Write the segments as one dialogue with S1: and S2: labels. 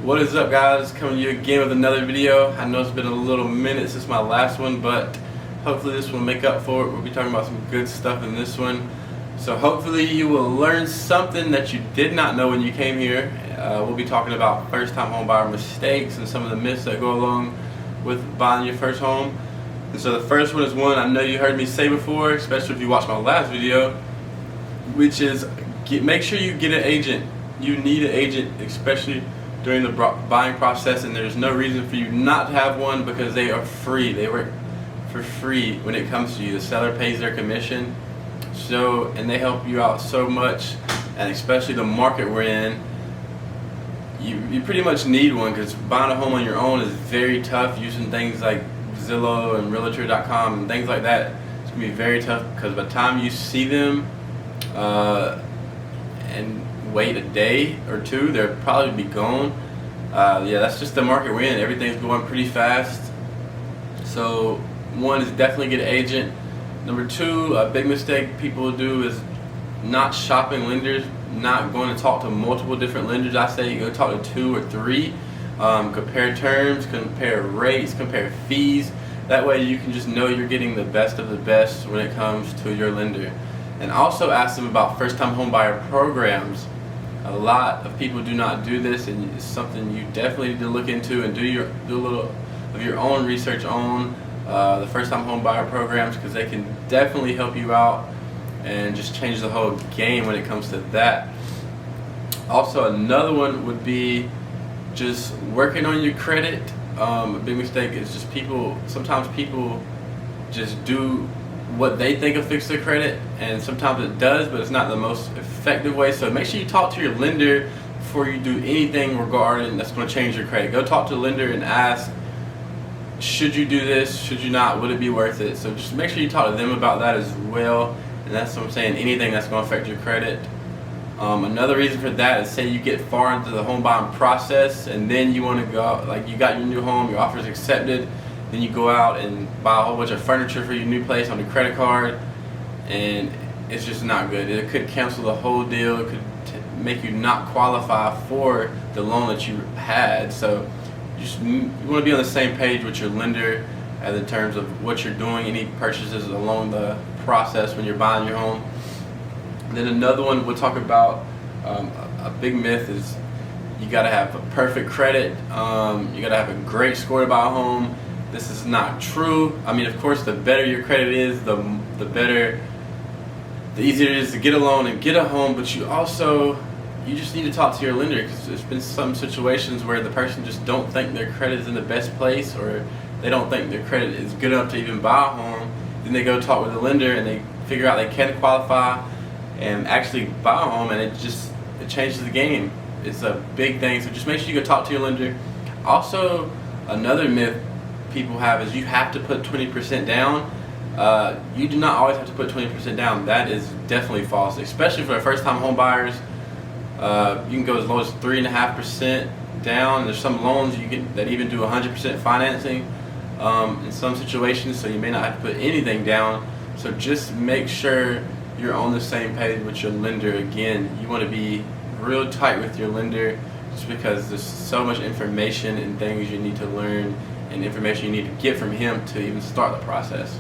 S1: What is up, guys? Coming to you again with another video. I know it's been a little minute since my last one, but hopefully this will make up for it. We'll be talking about some good stuff in this one. So hopefully you will learn something that you did not know when you came here. We'll be talking about first-time home buyer mistakes and some of the myths that go along with buying your first home. And so the first one is one I know you heard me say before, especially if you watched my last video, which is make sure you get an agent. You need an agent, especially during the buying process, and there's no reason for you not to have one because they are free. They work for free when it comes to you. The seller pays their commission, and they help you out so much, and especially the market we're in, you pretty much need one because buying a home on your own is very tough. Using things like Zillow and Realtor.com and things like that, it's going to be very tough because by the time you see them and wait a day or two, they'll probably be gone. Yeah, that's just the market we're in. Everything's going pretty fast. So one is definitely get an agent. Number two, a big mistake people do is not shopping lenders, not going to talk to multiple different lenders. I say go talk to 2 or 3. Compare terms, compare rates, compare fees. That way you can just know you're getting the best of the best when it comes to your lender. And also ask them about first-time home buyer programs. A lot of people do not do this, and it's something you definitely need to look into and do a little of your own research on the first-time home buyer programs, because they can definitely help you out and just change the whole game when it comes to that. Also, another one would be just working on your credit. A big mistake is just sometimes people just do what they think will fix their credit, and sometimes it does, but it's not the most effective way. So make sure you talk to your lender before you do anything regarding that's going to change your credit. Go talk to the lender and ask, should you do this, should you not, would it be worth it? So just make sure you talk to them about that as well. And that's what I'm saying, anything that's going to affect your credit. Another reason for that is, say you get far into the home buying process and then you want to go out, like you got your new home, your offer is accepted, then you go out and buy a whole bunch of furniture for your new place on the credit card, and it's just not good. It could cancel the whole deal. It could make you not qualify for the loan that you had. So you want to be on the same page with your lender as in terms of what you're doing, any purchases along the process when you're buying your home. And then another one we'll talk about, a big myth is you got to have a perfect credit. You got to have a great score to buy a home. This is not true. I mean, of course, the better your credit is, the easier it is to get a loan and get a home. But you just need to talk to your lender, because there's been some situations where the person just don't think their credit is in the best place, or they don't think their credit is good enough to even buy a home. Then they go talk with the lender and they figure out they can qualify and actually buy a home, and it changes the game. It's a big thing. So just make sure you go talk to your lender. Also, another myth people have is you have to put 20% down. You do not always have to put 20% down. That is definitely false, especially for first-time home buyers. You can go as low as 3.5% down. There's some loans you get that even do 100% financing in some situations, so you may not have to put anything down. So just make sure you're on the same page with your lender. Again, you want to be real tight with your lender, just because there's so much information and things you need to learn and information you need to get from him to even start the process.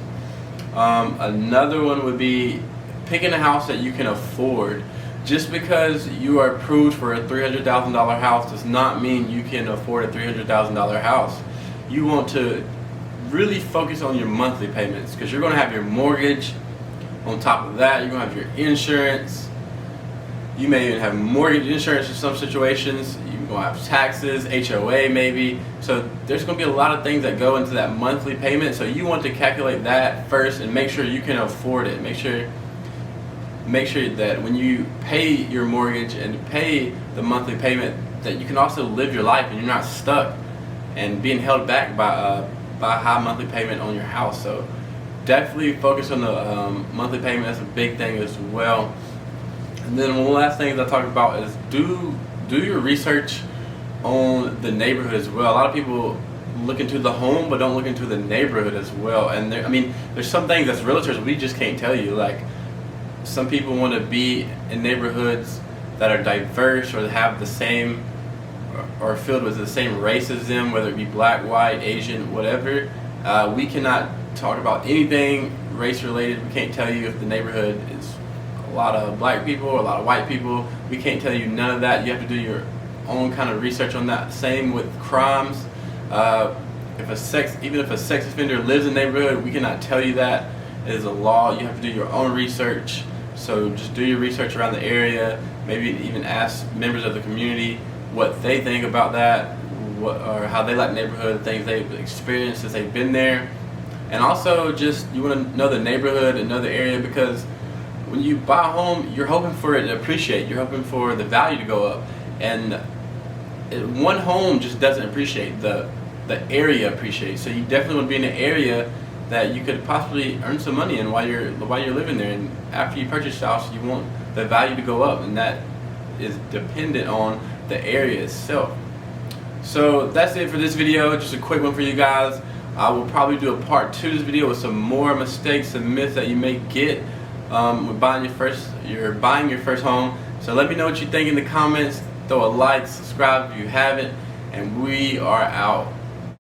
S1: Another one would be picking a house that you can afford. Just because you are approved for a $300,000 house does not mean you can afford a $300,000 house. You want to really focus on your monthly payments, because you're going to have your mortgage. On top of that, you're going to have your insurance. You may even have mortgage insurance in some situations. You're going to have taxes, HOA maybe. So there's going to be a lot of things that go into that monthly payment. So you want to calculate that first and make sure you can afford it. Make sure that when you pay your mortgage and pay the monthly payment, that you can also live your life and you're not stuck and being held back by a high monthly payment on your house. So definitely focus on the monthly payment. That's a big thing as well. And then one last thing that I talked about is do your research on the neighborhood as well. A lot of people look into the home but don't look into the neighborhood as well. And there's some things as realtors we just can't tell you. Like, some people want to be in neighborhoods that are diverse or have the same are filled with the same race as them, whether it be black, white, Asian, whatever. We cannot talk about anything race related. We can't tell you if the neighborhood is a lot of black people or a lot of white people. We can't tell you none of that. You have to do your own kind of research on that. Same with crimes. Even if a sex offender lives in the neighborhood, we cannot tell you that. It is a law. You have to do your own research. So just do your research around the area. Maybe even ask members of the community what they think about that, or how they like the neighborhood, things they've experienced since they've been there. And also, just you want to know the neighborhood and know the area, because when you buy a home, you're hoping for it to appreciate. You're hoping for the value to go up. And one home just doesn't appreciate. The area appreciates. So you definitely want to be in an area that you could possibly earn some money in while you're living there. And after you purchase the house, you want the value to go up, and that is dependent on the area itself. So that's it for this video. Just a quick one for you guys. I will probably do a part 2 of this video with some more mistakes and myths that you may get with buying your first home. So let me know what you think in the comments. Throw a like, subscribe if you haven't, and we are out.